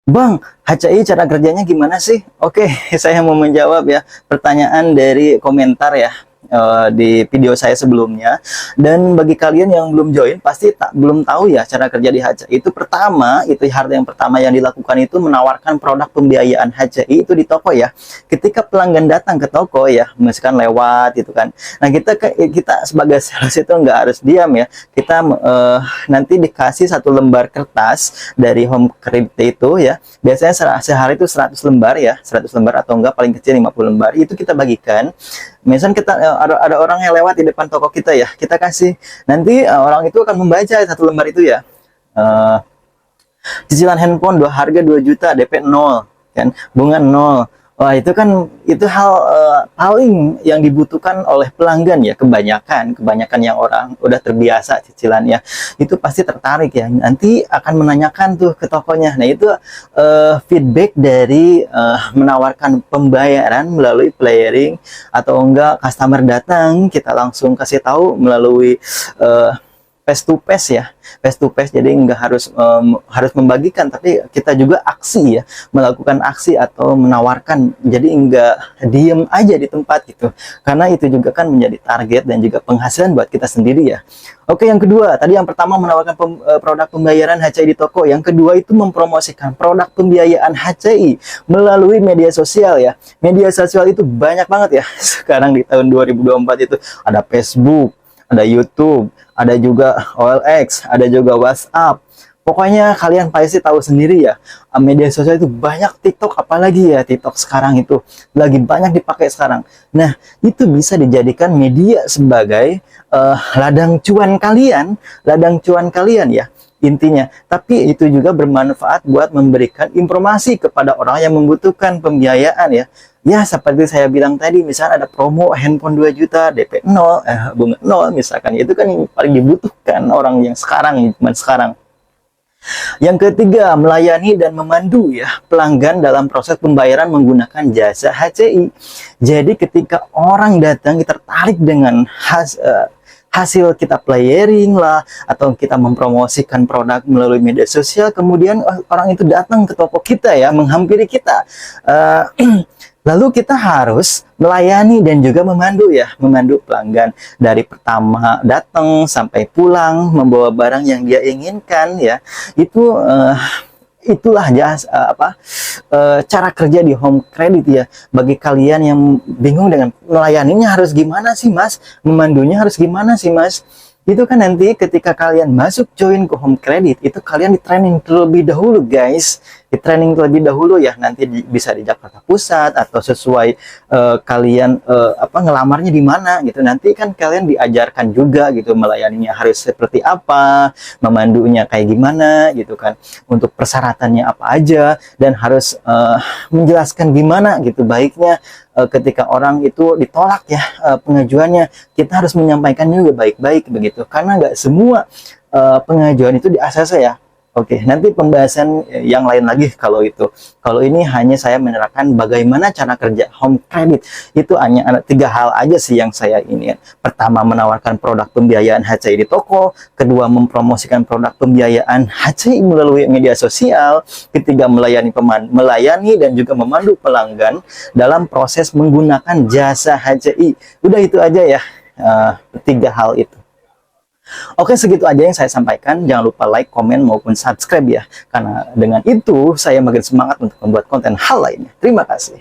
Bang, HCI cara kerjanya gimana sih? Oke, saya mau menjawab ya pertanyaan dari komentar ya di video saya sebelumnya. Dan bagi kalian yang belum join, pasti belum tahu ya cara kerja di HCI. Itu pertama, itu hal yang pertama yang dilakukan itu menawarkan produk pembiayaan HCI itu di toko ya. Ketika pelanggan datang ke toko ya, misalkan lewat gitu kan. Nah kita sebagai sales itu nggak harus diam ya. Kita nanti dikasih satu lembar kertas dari home credit itu ya. Biasanya sehari itu 100 lembar ya, 100 lembar atau enggak paling kecil 50 lembar. Itu kita bagikan. Misalnya kita ada orang yang lewat di depan toko kita ya, kita kasih. Nanti orang itu akan membaca satu lembar itu ya. Cicilan handphone harga 2 juta, DP 0 kan, bunga 0. Wah, itu kan hal paling yang dibutuhkan oleh pelanggan ya, kebanyakan yang orang udah terbiasa cicilannya. Itu pasti tertarik ya. Nanti akan menanyakan tuh ke tokonya. Nah, itu feedback dari menawarkan pembayaran melalui playering atau enggak customer datang, kita langsung kasih tahu melalui face to face ya, face to face. Jadi nggak harus membagikan, tapi kita juga aksi ya, melakukan aksi atau menawarkan. Jadi nggak diem aja di tempat gitu, karena itu juga kan menjadi target dan juga penghasilan buat kita sendiri ya. Oke, yang kedua, tadi yang pertama menawarkan produk pembayaran HCI di toko. Yang kedua itu mempromosikan produk pembiayaan HCI melalui media sosial ya. Media sosial itu banyak banget ya sekarang di tahun 2024 itu. Ada Facebook, ada YouTube, ada juga OLX, ada juga WhatsApp. Pokoknya kalian pasti tahu sendiri ya, media sosial itu banyak. TikTok apalagi ya, TikTok sekarang itu lagi banyak dipakai sekarang. Nah, itu bisa dijadikan media sebagai ladang cuan kalian ya intinya. Tapi itu juga bermanfaat buat memberikan informasi kepada orang yang membutuhkan pembiayaan ya. Ya, seperti saya bilang tadi, misalnya ada promo handphone 2 juta, DP 0, bunga 0 misalkan. Itu kan yang paling dibutuhkan orang yang sekarang, zaman sekarang. Yang ketiga, melayani dan memandu ya pelanggan dalam proses pembayaran menggunakan jasa HCI. Jadi ketika orang datang tertarik dengan hasil kita playering lah, atau kita mempromosikan produk melalui media sosial, kemudian orang itu datang ke toko kita ya, menghampiri kita. Lalu kita harus melayani dan juga memandu pelanggan dari pertama datang sampai pulang membawa barang yang dia inginkan ya. Itulah cara kerja di home credit ya. Bagi kalian yang bingung dengan melayaninya harus gimana sih Mas, memandunya harus gimana sih Mas, itu kan nanti ketika kalian masuk join ke home credit, itu kalian di training terlebih dahulu guys, di training terlebih dahulu ya. Nanti bisa di Jakarta Pusat atau sesuai kalian ngelamarnya di mana gitu. Nanti kan kalian diajarkan juga gitu, melayaninya harus seperti apa, memandunya kayak gimana gitu kan, untuk persyaratannya apa aja, dan harus menjelaskan gimana gitu baiknya ketika orang itu ditolak ya pengajuannya, kita harus menyampaikan juga baik-baik begitu, karena nggak semua pengajuan itu di ACC ya. Oke, nanti pembahasan yang lain lagi kalau itu. Kalau ini hanya saya menerangkan bagaimana cara kerja home credit. Itu hanya ada 3 hal aja sih yang saya ini. Pertama, menawarkan produk pembiayaan HCI di toko. Kedua, mempromosikan produk pembiayaan HCI melalui media sosial. Ketiga, melayani dan juga memandu pelanggan dalam proses menggunakan jasa HCI. Udah itu aja ya, 3 hal itu. Oke, segitu aja yang saya sampaikan. Jangan lupa like, komen, maupun subscribe ya. Karena dengan itu saya makin semangat untuk membuat konten hal lainnya. Terima kasih.